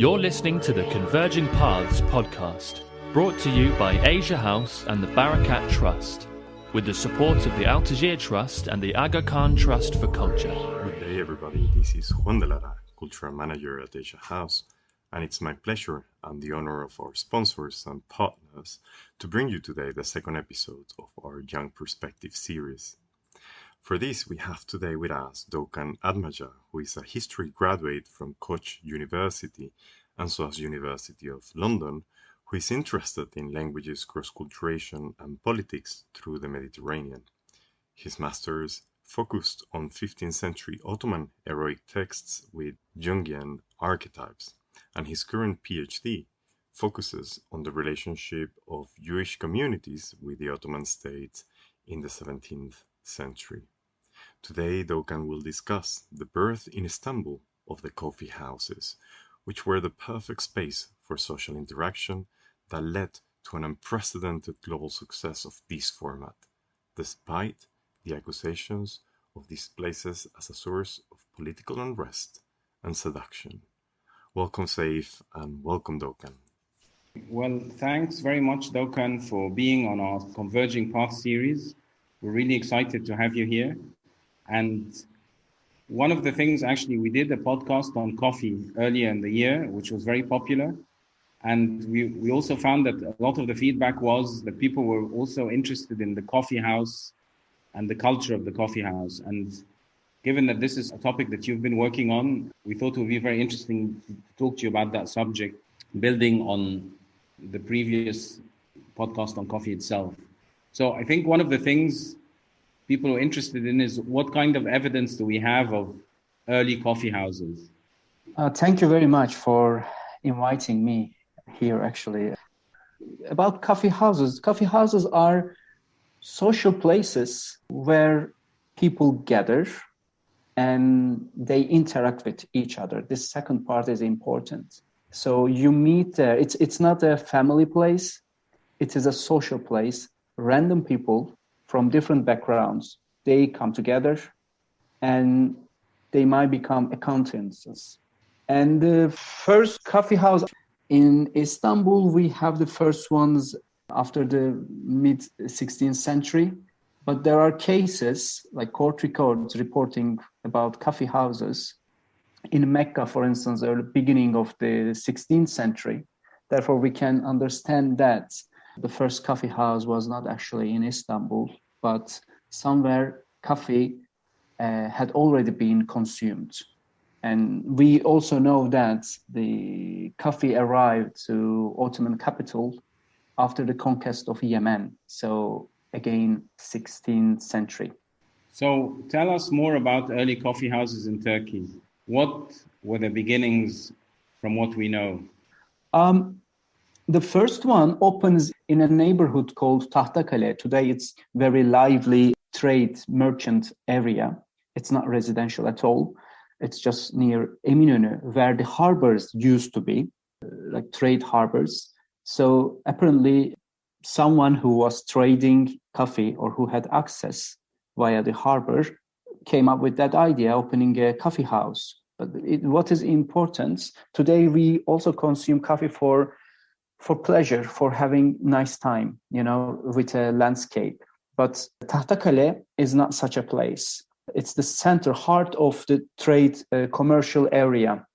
You're listening to the Converging Paths podcast, brought to you by Asia House and the Barakat Trust, with the support of the Al Tajir Trust and the Aga Khan Trust for Culture. Good day, everybody. This is Juan de Lara, Cultural Manager at Asia House, and it's my pleasure and the honor of our sponsors and partners to bring you today the second episode of our Young Perspective series. For this, we have today with us Doğukan Atmaca, who is a history graduate from Koç University and SOAS University of London, who is interested in languages, cross-culturation, and politics through the Mediterranean. His master's focused on 15th century Ottoman heroic texts with Jungian archetypes, and his current PhD focuses on the relationship of Jewish communities with the Ottoman state in the 17th century. Today, Doğukan will discuss the birth in Istanbul of the coffee houses, which were the perfect space for social interaction that led to an unprecedented global success of this format, despite the accusations of these places as a source of political unrest and seduction. Welcome, Seif, and welcome, Doğukan. Well, thanks very much, Doğukan, for being on our Converging Path series. We're really excited to have you here. And one of the things, actually, we did a podcast on coffee earlier in the year, which was very popular. And we also found that a lot of the feedback was that people were also interested in the coffee house and the culture of the coffee house. And given that this is a topic that you've been working on, we thought it would be very interesting to talk to you about that subject, building on the previous podcast on coffee itself. So I think one of the things people are interested in is what kind of evidence do we have of early coffee houses? Thank you very much for inviting me here, actually. About coffee houses are social places where people gather and they interact with each other. This second part is important. So you meet there. It's not a family place. It is a social place. Random people from different backgrounds, they come together and they might become acquaintances. And the first coffee house in Istanbul, we have the first ones after the mid-16th century. But there are cases, like court records reporting about coffee houses in Mecca, for instance, at the beginning of the 16th century. Therefore, we can understand that the first coffee house was not actually in Istanbul, but somewhere coffee had already been consumed. And we also know that the coffee arrived to Ottoman capital after the conquest of Yemen. So again, 16th century. So tell us more about early coffee houses in Turkey. What were the beginnings from what we know? The first one opens in a neighborhood called Tahtakale. Today it's very lively trade merchant area. It's not residential at all. It's just near Eminönü, where the harbors used to be, like trade harbors. So apparently someone who was trading coffee or who had access via the harbor came up with that idea, opening a coffee house. But what is important, today we also consume coffee for pleasure, for having nice time, with a landscape. But Tahtakale is not such a place. It's the center, heart of the trade commercial area.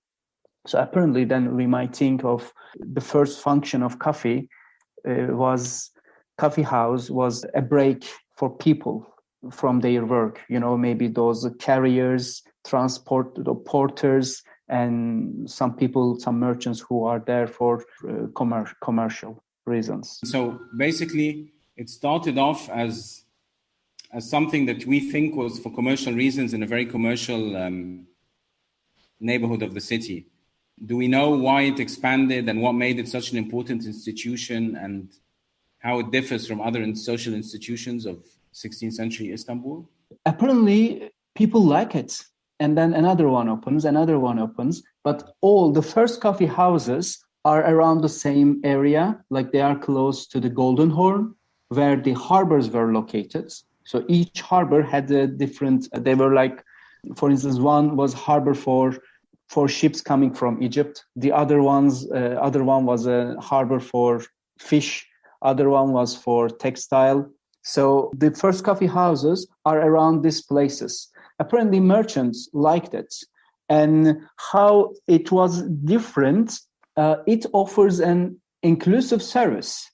So apparently then we might think of the first function of coffee coffee house was a break for people from their work, maybe those carriers, porters, and some people, some merchants who are there for commercial reasons. So basically, it started off as something that we think was for commercial reasons in a very commercial neighborhood of the city. Do we know why it expanded and what made it such an important institution and how it differs from other social institutions of 16th century Istanbul? Apparently, people like it. And then another one opens. But all the first coffee houses are around the same area, like they are close to the Golden Horn, where the harbors were located. So each harbor had a different, they were like, for instance, one was harbor for for ships coming from Egypt. The other one was a harbor for fish. Other one was for textile. So the first coffee houses are around these places. Apparently merchants liked it. And how it was different, it offers an inclusive service.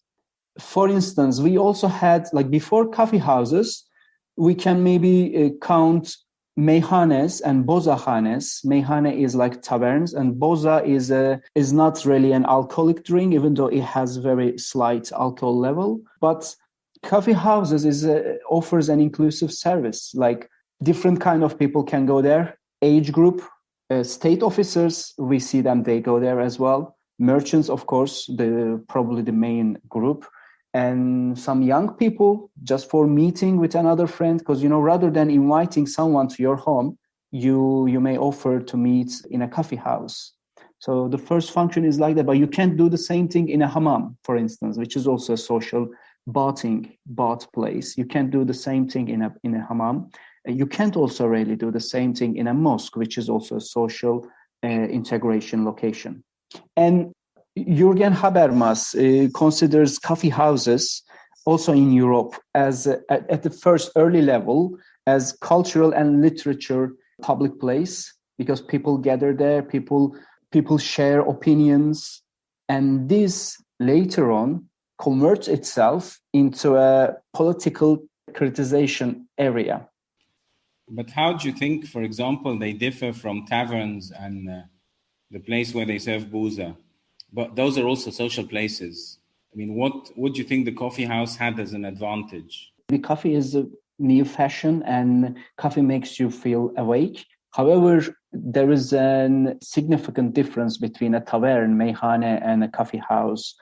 For instance, we also had, like before coffee houses, we can maybe count meyhanes and bozahanes. Meyhane is like taverns, and boza is not really an alcoholic drink, even though it has very slight alcohol level. But coffee houses offers an inclusive service. Like different kind of people can go there. Age group, state officers, we see them, they go there as well. Merchants, of course, probably the main group. And some young people just for meeting with another friend, because, rather than inviting someone to your home, you may offer to meet in a coffee house. So the first function is like that, but you can't do the same thing in a hammam, for instance, which is also a social bath place. You can't do the same thing in a hammam. You can't also really do the same thing in a mosque, which is also a social integration location. And Jürgen Habermas considers coffee houses also in Europe as at the first early level as cultural and literature public place, because people gather there, people share opinions, and this later on converts itself into a political criticization area. But how do you think, for example, they differ from taverns and the place where they serve booza? But those are also social places. I mean, what do you think the coffee house had as an advantage? The coffee is a new fashion, and coffee makes you feel awake. However, there is a significant difference between a tavern, meyhane, and a coffee house.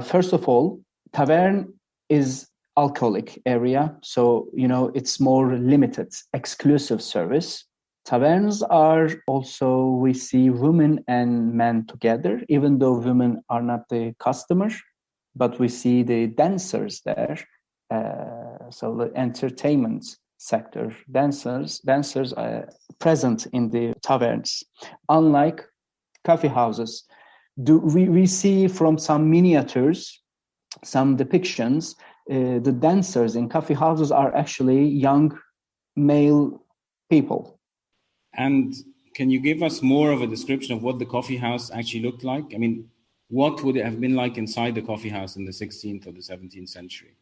First of all, tavern is alcoholic area, so it's more limited, exclusive service. Taverns are also, we see women and men together, even though women are not the customer, but we see the dancers there. So the entertainment sector, dancers are present in the taverns. Unlike coffee houses, we see from some miniatures, some depictions, the dancers in coffee houses are actually young male people. And can you give us more of a description of what the coffee house actually looked like? I mean, what would it have been like inside the coffee house in the 16th or the 17th century?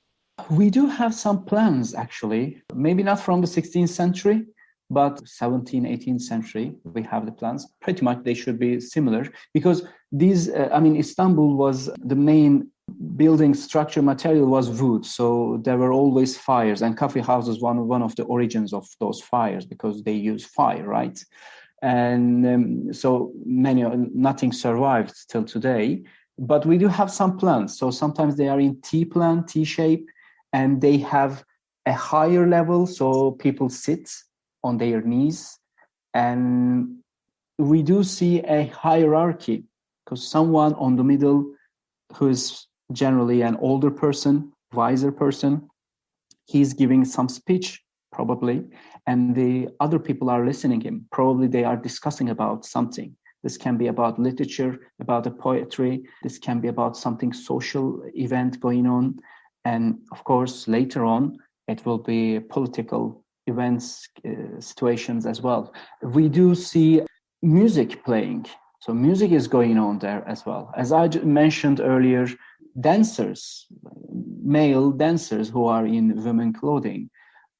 We do have some plans, actually. Maybe not from the 16th century, but 17th, 18th century, we have the plans. Pretty much they should be similar, because these, Istanbul was the main building structure material was wood, so there were always fires, and coffee houses one of the origins of those fires, because they use fire, right? And so nothing survived till today, but we do have some plants. So sometimes they are in T shape, and they have a higher level, so people sit on their knees, and we do see a hierarchy, because someone on the middle, who is generally an older person, wiser person, he's giving some speech probably, and the other people are listening him. Probably they are discussing about something. This can be about literature, about a poetry. This can be about something social event going on. And of course, later on, it will be political events, situations as well. We do see music playing. So music is going on there as well. As I mentioned earlier, dancers, male dancers who are in women clothing,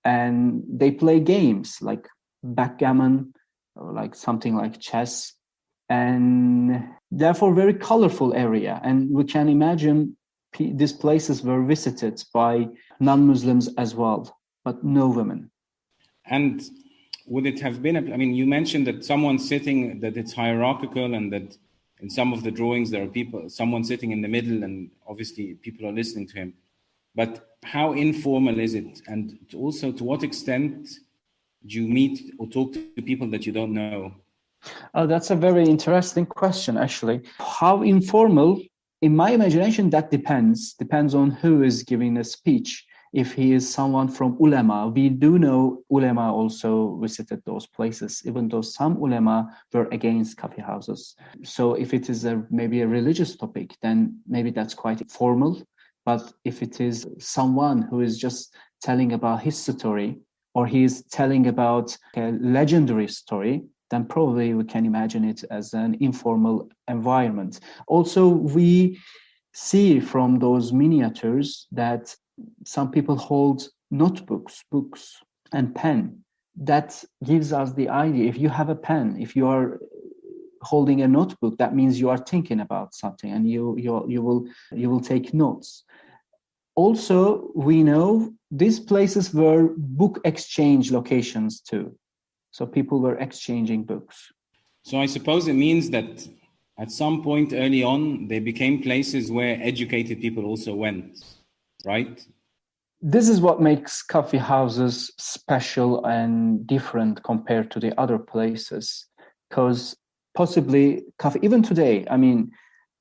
and they play games like backgammon or like something like chess, and therefore very colorful area. And we can imagine these places were visited by non-Muslims as well, but no women. And would it have been, you mentioned that someone's sitting, that it's hierarchical, and that in some of the drawings there are someone sitting in the middle, and obviously people are listening to him. But how informal is it? And also, to what extent do you meet or talk to people that you don't know? Oh, that's a very interesting question, actually. How informal? In my imagination, that depends on who is giving a speech. if he is someone from ulema. We do know ulema also visited those places, even though some ulema were against coffee houses. So if it is maybe a religious topic, then maybe that's quite formal. But if it is someone who is just telling about his story, or he is telling about a legendary story, then probably we can imagine it as an informal environment. Also, we see from those miniatures that some people hold notebooks, books, and pen. That gives us the idea. If you have a pen, if you are holding a notebook, that means you are thinking about something, and you will take notes. Also, we know these places were book exchange locations too. So people were exchanging books. So I suppose it means that at some point early on, they became places where educated people also went, right? This is what makes coffee houses special and different compared to the other places. Because possibly coffee, even today, I mean,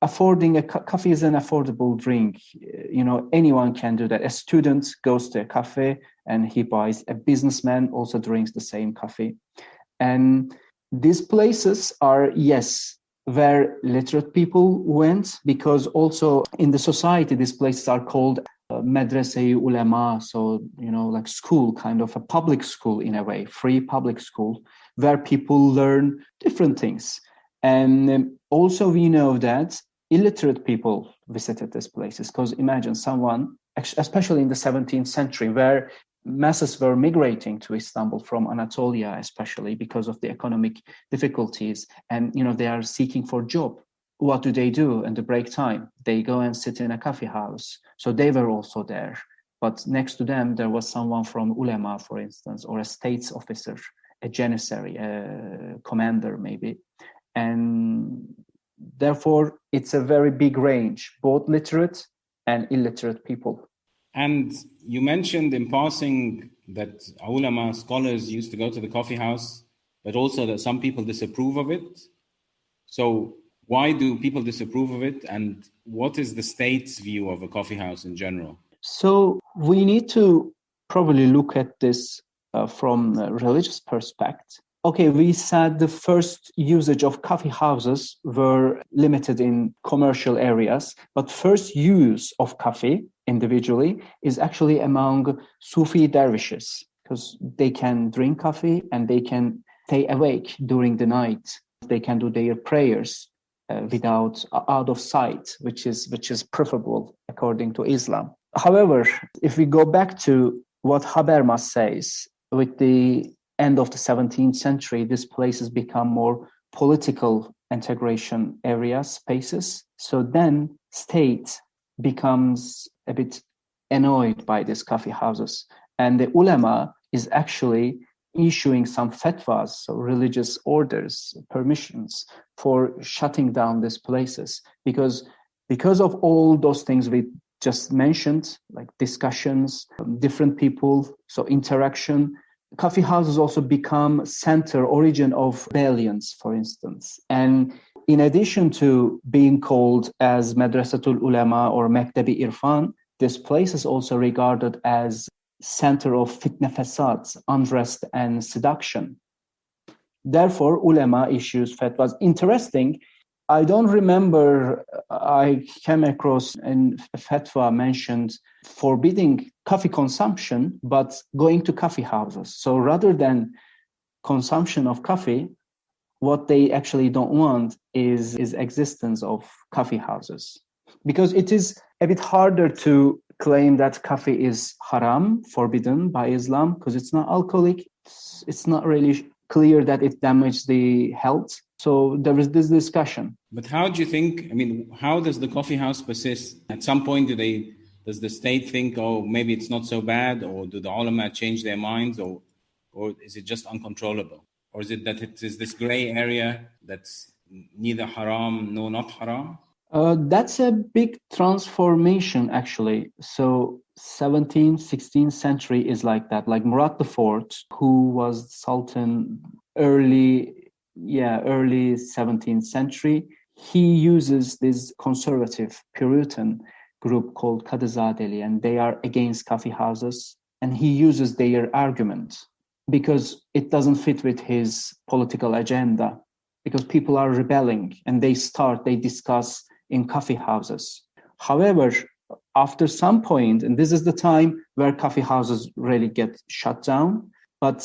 affording coffee is an affordable drink. Anyone can do that. A student goes to a cafe and he buys. A businessman also drinks the same coffee. And these places are, yes, where literate people went, because also in the society, these places are called Medrese-i Ulema, so, like school, kind of a public school in a way, free public school, where people learn different things. And also we know that illiterate people visited these places, because imagine someone, especially in the 17th century, where masses were migrating to Istanbul from Anatolia, especially because of the economic difficulties, and they are seeking for job. What do they do in the break time? They go and sit in a coffee house. So they were also there. But next to them, there was someone from ulema, for instance, or a state's officer, a janissary, a commander maybe. And therefore, it's a very big range, both literate and illiterate people. And you mentioned in passing that ulama scholars used to go to the coffee house, but also that some people disapprove of it. So why do people disapprove of it? And what is the state's view of a coffee house in general? So we need to probably look at this from a religious perspective. Okay, we said the first usage of coffee houses were limited in commercial areas, but first use of coffee individually is actually among Sufi dervishes, because they can drink coffee and they can stay awake during the night. They can do their prayers out of sight, which is preferable according to Islam. However, if we go back to what Habermas says, with the end of the 17th century, these places become more political integration areas, spaces. So then state becomes a bit annoyed by these coffee houses. And the ulama is actually issuing some fatwas, so religious orders, permissions for shutting down these places. Because of all those things we just mentioned, like discussions, different people, so interaction, coffee houses also become origin of rebellions, for instance. And in addition to being called as Madrasatul Ulama or Mektebi Irfan, this place is also regarded as center of fitna fasad, unrest and seduction. Therefore, ulama issues fatwas. Interesting, I don't remember I came across a fatwa mentioned forbidding coffee consumption, but going to coffee houses. So rather than consumption of coffee, what they actually don't want is existence of coffee houses. Because it is a bit harder to claim that coffee is haram, forbidden by Islam, because it's not alcoholic. It's not really clear that it damages the health. So there is this discussion. But how do you think, how does the coffee house persist? At some point, does the state think, oh, maybe it's not so bad? Or do the ulama change their minds? Or is it just uncontrollable? Or is it that it is this gray area that's neither haram nor not haram? That's a big transformation, actually. So 17th, 16th century is like that. Like Murad IV, who was Sultan early 17th century, he uses this conservative Puritan group called Kadızadeli, and they are against coffee houses. And he uses their argument because it doesn't fit with his political agenda, because people are rebelling and they discuss in coffee houses. However, after some point, and this is the time where coffee houses really get shut down, but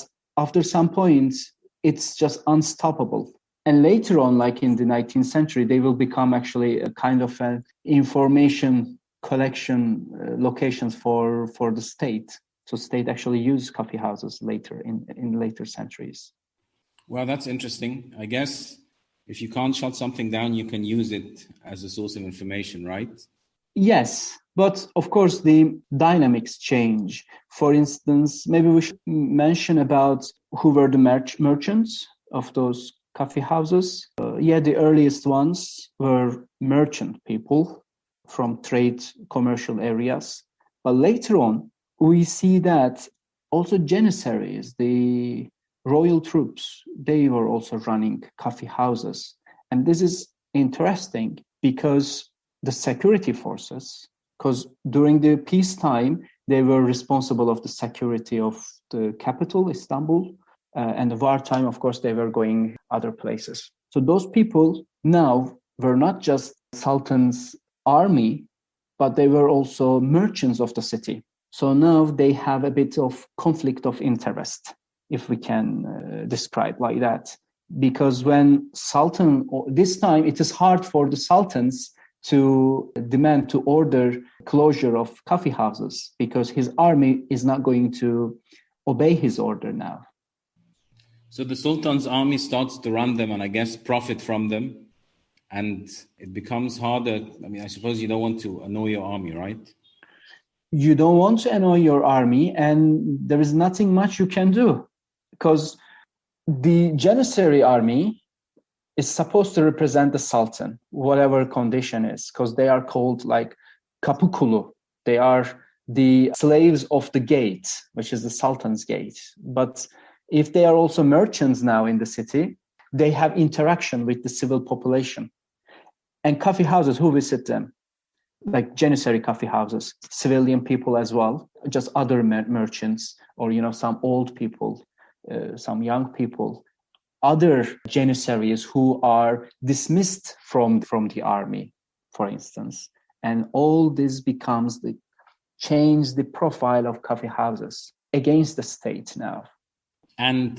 after some point, it's just unstoppable. And later on, like in the 19th century, they will become actually a kind of an information collection locations for the state. So state actually use coffee houses later in later centuries. Well, that's interesting. I guess if you can't shut something down, you can use it as a source of information, right? Yes, but of course the dynamics change. For instance, maybe we should mention about who were the merchants of those coffee houses. The earliest ones were merchant people from trade commercial areas. But later on, we see that also Janissaries, the royal troops, they were also running coffee houses. And this is interesting because the security forces, because during the peacetime, they were responsible of the security of the capital, Istanbul, and the wartime, of course, they were going other places. So those people now were not just Sultan's army, but they were also merchants of the city. So now they have a bit of conflict of interest, if we can describe like that. Because when Sultan, this time it is hard for the Sultans to demand to order closure of coffee houses because his army is not going to obey his order now. So the Sultan's army starts to run them and I guess profit from them. And it becomes harder. I mean, I suppose you don't want to annoy your army, right? You don't want to annoy your army, and there is nothing much you can do because the Janissary army is supposed to represent the Sultan, whatever condition is, because they are called like Kapukulu. They are the slaves of the gate, which is the Sultan's gate. But if they are also merchants now in the city, they have interaction with the civil population. And coffee houses, who visit them? Like Janissary coffee houses, civilian people as well, just other merchants, or some old people, some young people, other Janissaries who are dismissed from the army, for instance. And all this becomes change the profile of coffee houses against the state now. And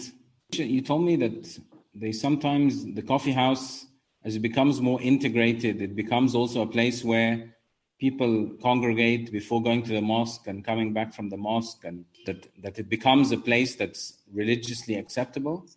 you told me that the coffee house, as it becomes more integrated, it becomes also a place where people congregate before going to the mosque and coming back from the mosque, and that it becomes a place that's religiously acceptable?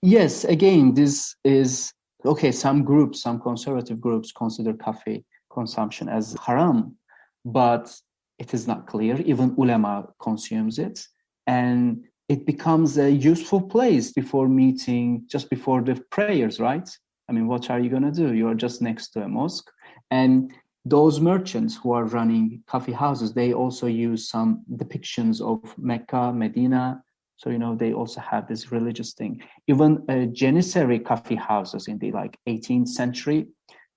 Yes, again, this is, okay, some conservative groups consider coffee consumption as haram, but it is not clear. Even ulama consumes it. And it becomes a useful place before meeting, just before the prayers, right? I mean, what are you going to do? You're just next to a mosque. And those merchants who are running coffee houses, they also use some depictions of Mecca, Medina. So, they also have this religious thing. Even Janissary coffee houses in the 18th century,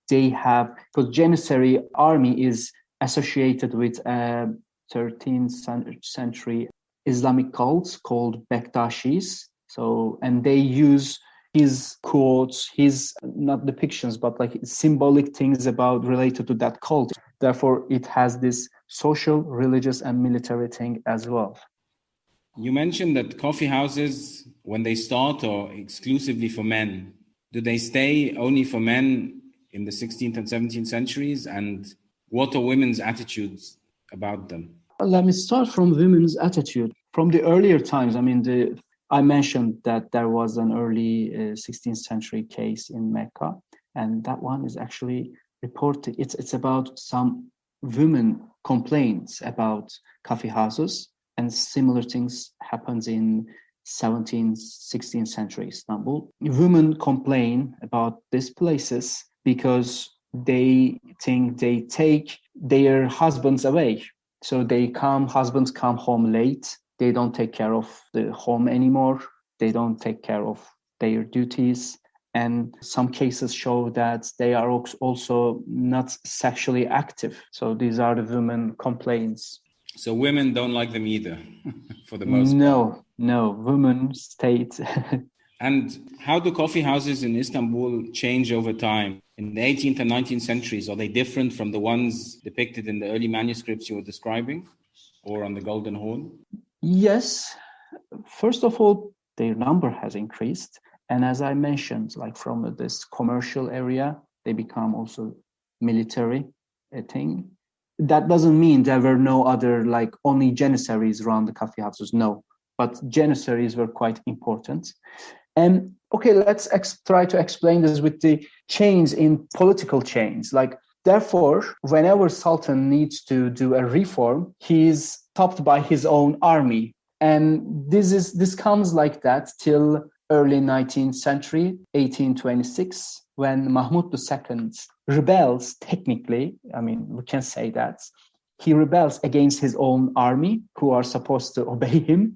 they have, because Janissary army is associated with 13th century Islamic cults called Bektaşis. So, and they use his quotes, his not depictions, but symbolic things related to that cult. Therefore, it has this social, religious, and military thing as well. You mentioned that coffee houses, when they start, are exclusively for men. Do they stay only for men in the 16th and 17th centuries? And what are women's attitudes about them? Let me start from women's attitude. From the earlier times, I mentioned that there was an early 16th century case in Mecca, and that one is actually reported. It's about some women complaints about coffee houses, and similar things happens in 17th, 16th century Istanbul. Women complain about these places because they think they take their husbands away. So husbands come home late. They don't take care of the home anymore. They don't take care of their duties. And some cases show that they are also not sexually active. So these are the women complaints. So women don't like them either, for the most part. No, women stayed. And how do coffee houses in Istanbul change over time? In the 18th and 19th centuries, are they different from the ones depicted in the early manuscripts you were describing, or on the Golden Horn? Yes. First of all, their number has increased. And as I mentioned, like from this commercial area, they become also military thing. That doesn't mean there were no other, like only janissaries around the coffee houses. No, but janissaries were quite important. And okay, let's try to explain this with the change in political change. Like, therefore, whenever Sultan needs to do a reform, he's topped by his own army. And this comes like that till early 19th century, 1826, when Mahmud II rebels, technically, I mean, we can say that. He rebels against his own army, who are supposed to obey him,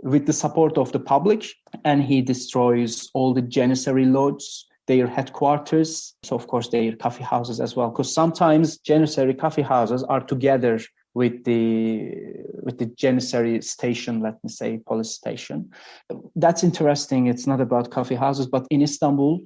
with the support of the public, and he destroys all the janissary lodges, their headquarters, so of course their coffee houses as well, because sometimes janissary coffee houses are together with the janissary station, let me say, police station. That's interesting. It's not about coffee houses, but in Istanbul,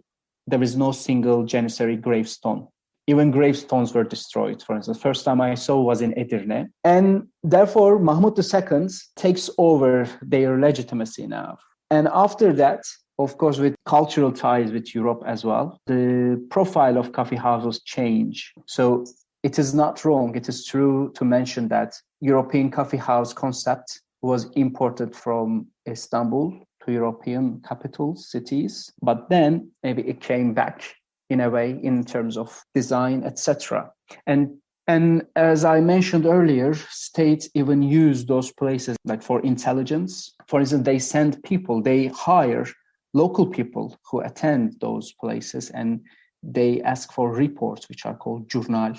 there is no single janissary gravestone. Even gravestones were destroyed. For instance, the first time I saw was in Edirne. And therefore, Mahmud II takes over their legitimacy now. And after that, of course, with cultural ties with Europe as well, the profile of coffee houses change. So it is not wrong, it is true to mention that European coffee house concept was imported from Istanbul to European capitals, cities, but then maybe it came back in a way in terms of design, etc. And as I mentioned earlier, states even use those places like for intelligence. For instance, they send people, they hire local people who attend those places, and they ask for reports, which are called journal.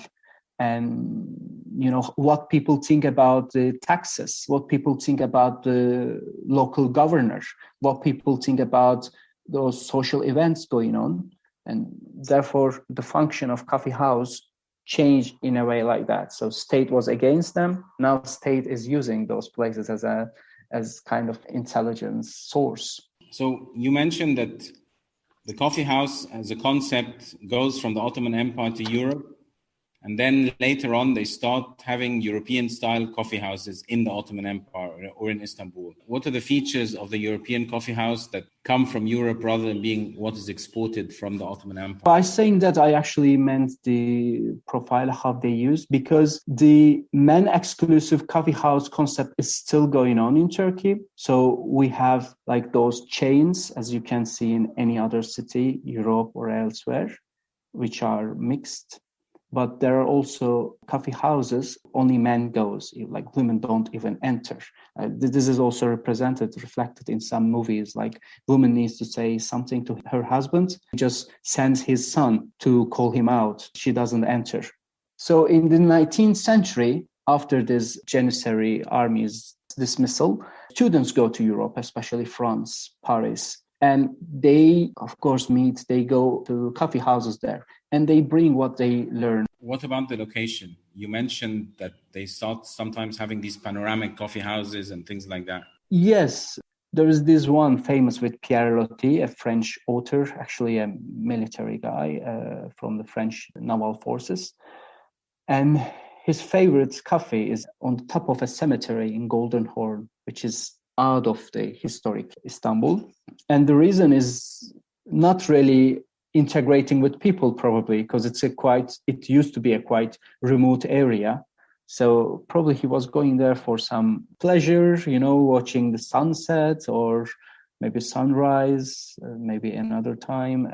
And, you know, what people think about the taxes, what people think about the local governor, what people think about those social events going on. And therefore, the function of coffee house changed in a way like that. So state was against them. Now state is using those places as kind of intelligence source. So you mentioned that the coffee house as a concept goes from the Ottoman Empire to Europe. And then later on, they start having European-style coffee houses in the Ottoman Empire or in Istanbul. What are the features of the European coffee house that come from Europe rather than being what is exported from the Ottoman Empire? By saying that, I actually meant the profile, how they use, because the men-exclusive coffee house concept is still going on in Turkey. So we have like those chains, as you can see in any other city, Europe or elsewhere, which are mixed. But there are also coffee houses, only men goes, like women don't even enter. This is also reflected in some movies, like woman needs to say something to her husband, just sends his son to call him out. She doesn't enter. So in the 19th century, after this Janissary army's dismissal, students go to Europe, especially France, Paris. And they, of course, they go to coffee houses there, and they bring what they learn. What about the location? You mentioned that they start sometimes having these panoramic coffee houses and things like that. Yes, there is this one famous with Pierre Loti, a French author, actually a military guy from the French naval forces. And his favorite coffee is on the top of a cemetery in Golden Horn, which is out of the historic Istanbul. And the reason is not really integrating with people, probably, because it used to be a quite remote area. So probably he was going there for some pleasure, watching the sunset or maybe sunrise, maybe another time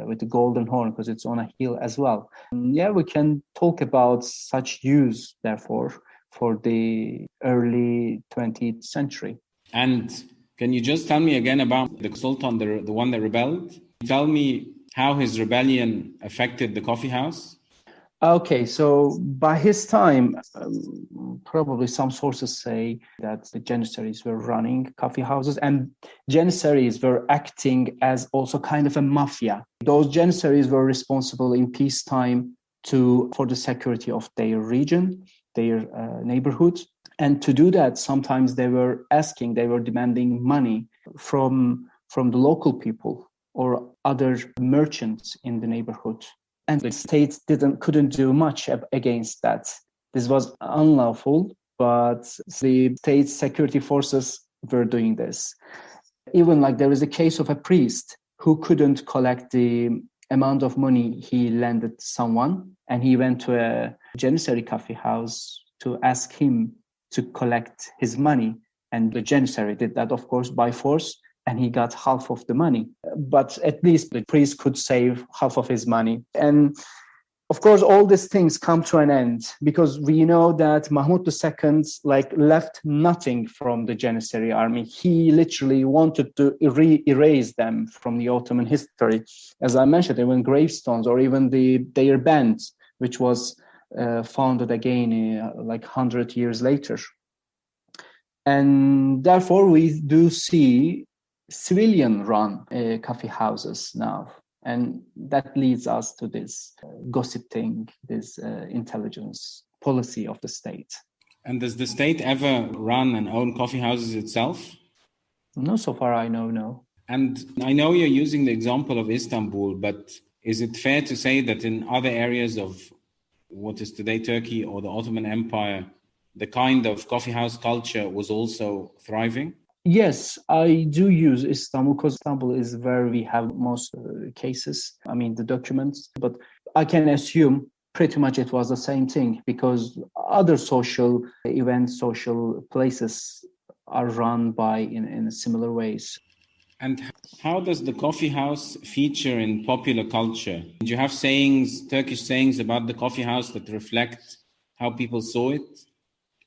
with the Golden Horn, because it's on a hill as well. And yeah, we can talk about such use, therefore, for the early 20th century. And can you just tell me again about the Sultan, the one that rebelled? Tell me how his rebellion affected the coffee house. Okay, so by his time, probably some sources say that the Janissaries were running coffee houses and Janissaries were acting as also kind of a mafia. Those Janissaries were responsible in peacetime for the security of their region, their neighborhood. And to do that, sometimes they were demanding money from the local people or other merchants in the neighborhood. And the state couldn't do much against that. This was unlawful, but the state security forces were doing this. Even like there is a case of a priest who couldn't collect the amount of money he lended someone, and he went to a Janissary coffee house to ask him to collect his money. And the Janissary did that, of course, by force, and he got half of the money. But at least the priest could save half of his money. And of course, all these things come to an end because we know that Mahmud II left nothing from the Janissary army. He literally wanted to erase them from the Ottoman history. As I mentioned, even gravestones or even their band, which was founded again 100 years later. And therefore, we do see civilian-run coffee houses now. And that leads us to this gossiping, this intelligence policy of the state. And does the state ever run and own coffee houses itself? No, so far I know, no. And I know you're using the example of Istanbul, but is it fair to say that in other areas of what is today Turkey or the Ottoman Empire, the kind of coffee house culture was also thriving? Yes, I do use Istanbul because Istanbul is where we have most cases, the documents. But I can assume pretty much it was the same thing because other social events, social places are run in similar ways. And how does the coffee house feature in popular culture? Do you have sayings, Turkish sayings about the coffee house that reflect how people saw it?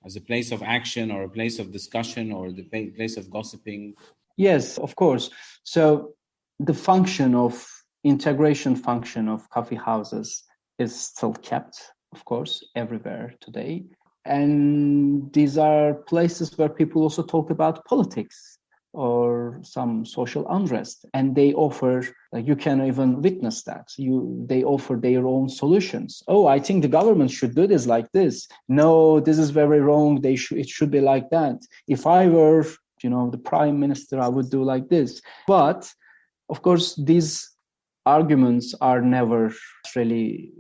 As a place of action or a place of discussion or the place of gossiping? Yes, of course. So the integration function of coffee houses is still kept, of course, everywhere today. And these are places where people also talk about politics or some social unrest. And they offer, you can even witness that. They offer their own solutions. Oh, I think the government should do this like this. No, this is very wrong. It should be like that. If I were, the prime minister, I would do like this. But of course, these arguments are never really,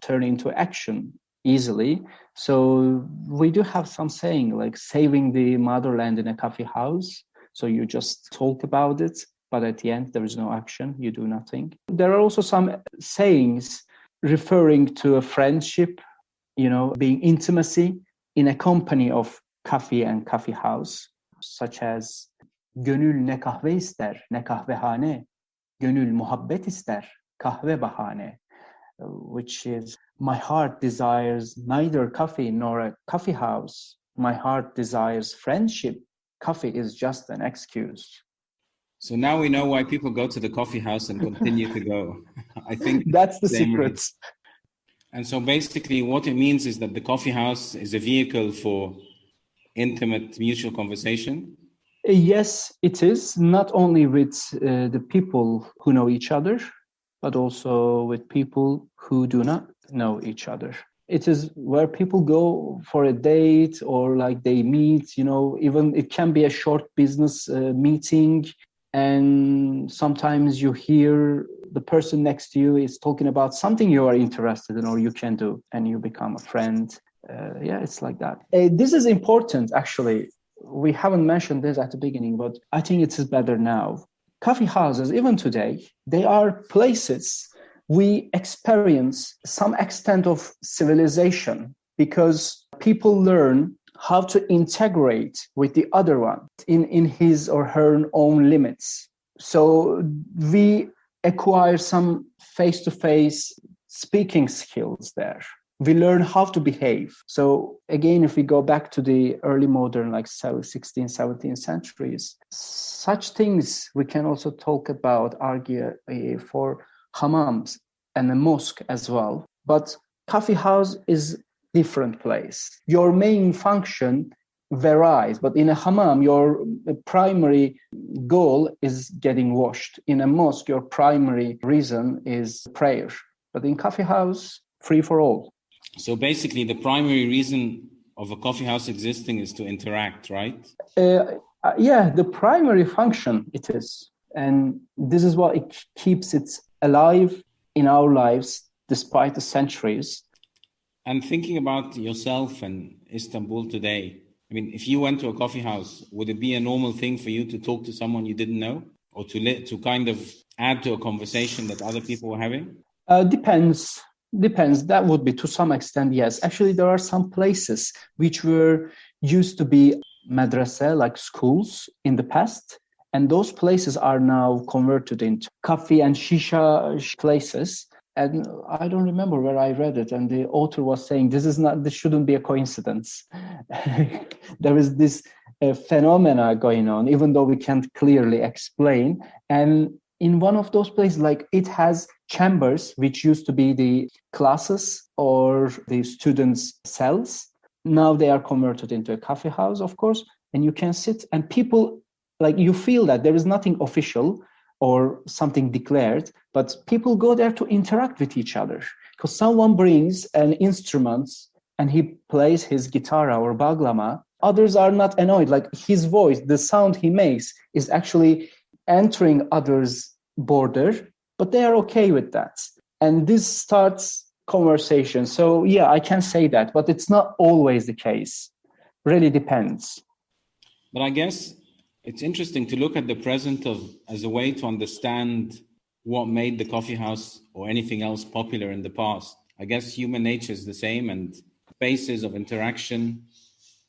turn into action easily. So we do have some saying like saving the motherland in a coffee house. So you just talk about it, but at the end, there is no action. You do nothing. There are also some sayings referring to a friendship, being intimacy in a company of coffee and coffee house, such as gönül ne kahve ister, ne kahvehane, gönül muhabbet ister, kahve bahane, which is my heart desires neither coffee nor a coffee house. My heart desires friendship. Coffee is just an excuse. So now we know why people go to the coffee house and continue to go. I think that's the secret. And so basically what it means is that the coffee house is a vehicle for intimate mutual conversation. Yes, it is. Not only with the people who know each other, but also with people who do not know each other. It is where people go for a date or they meet, even it can be a short business meeting. And sometimes you hear the person next to you is talking about something you are interested in or you can do, and you become a friend. It's like that. This is important, actually. We haven't mentioned this at the beginning, but I think it is better now. Coffee houses, even today, they are places we experience some extent of civilization because people learn how to integrate with the other one in his or her own limits. So we acquire some face-to-face speaking skills there. We learn how to behave. So again, if we go back to the early modern, 16th, 17th centuries, such things we can also talk about, argue for hammams and a mosque as well. But coffee house is different place. Your main function varies, but in a hammam, your primary goal is getting washed. In a mosque, your primary reason is prayer. But in coffee house, free for all. So basically, the primary reason of a coffee house existing is to interact, right? Yeah, the primary function it is. And this is what it keeps it alive in our lives despite the centuries. And thinking about yourself and Istanbul today, I mean, if you went to a coffee house, would it be a normal thing for you to talk to someone you didn't know, or to kind of add to a conversation that other people were having? Depends. That would be to some extent, yes. Actually, there are some places which were used to be madrasa, like schools in the past. And those places are now converted into coffee and shisha places. And I don't remember where I read it. And the author was saying, this shouldn't be a coincidence. There is this phenomena going on, even though we can't clearly explain. And in one of those places, like it has chambers, which used to be the classes or the students' cells. Now they are converted into a coffee house, of course, and you can sit and people, like you feel that there is nothing official or something declared, but people go there to interact with each other because someone brings an instrument and he plays his guitar or baglama. Others are not annoyed, like his voice, the sound he makes is actually entering others' border, but they are okay with that. And this starts conversation. So yeah, I can say that, but it's not always the case. Really depends. But I guess it's interesting to look at the present as a way to understand what made the coffee house or anything else popular in the past. I guess human nature is the same, and spaces of interaction,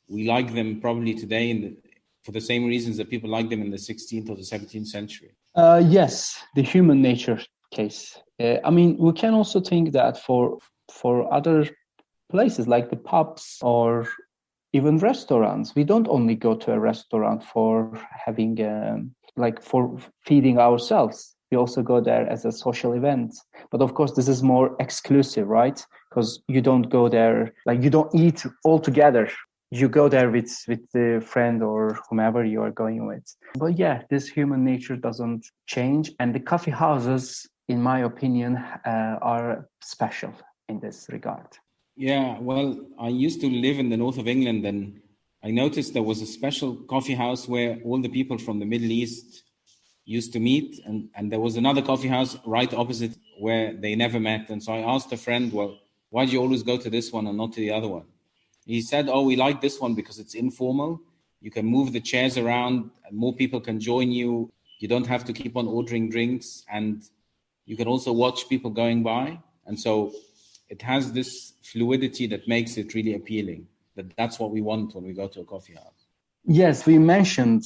we like them probably today for the same reasons that people like them in the 16th or the 17th century. Yes, the human nature case. I mean, we can also think that for other places like the pubs or even restaurants, we don't only go to a restaurant for having, for feeding ourselves. We also go there as a social event. But of course, this is more exclusive, right? Because you don't go there, like you don't eat all together. You go there with the friend or whomever you are going with. But yeah, this human nature doesn't change. And the coffee houses, in my opinion, are special in this regard. Yeah, well, I used to live in the north of England, and I noticed there was a special coffee house where all the people from the Middle East used to meet. And there was another coffee house right opposite where they never met. And so I asked a friend, well, why do you always go to this one and not to the other one? He said, we like this one because it's informal. You can move the chairs around and more people can join you. You don't have to keep on ordering drinks, and you can also watch people going by. And so it has this fluidity that makes it really appealing. That's what we want when we go to a coffee house. Yes, we mentioned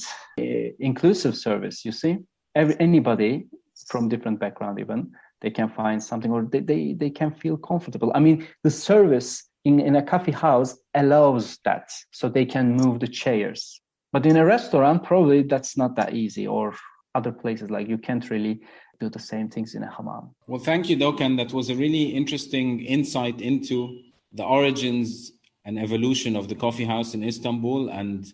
inclusive service, you see. Anybody from different background even, they can find something or they can feel comfortable. I mean, the service in a coffee house allows that, so they can move the chairs. But in a restaurant, probably that's not that easy, or other places, like you can't really do the same things in a hammam. Well, thank you, Doğukan. That was a really interesting insight into the origins and evolution of the coffee house in Istanbul, and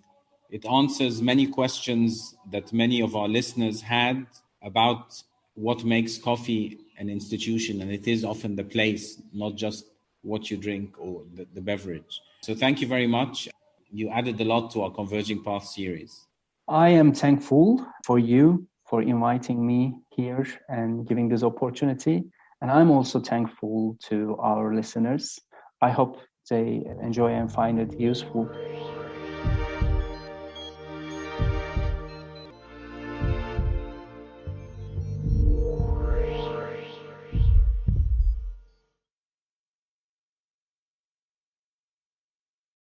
it answers many questions that many of our listeners had about what makes coffee an institution, and it is often the place, not just what you drink or the beverage. So thank you very much. You added a lot to our Converging Path series. I am thankful for you for inviting me here and giving this opportunity. And I'm also thankful to our listeners. I hope they enjoy and find it useful.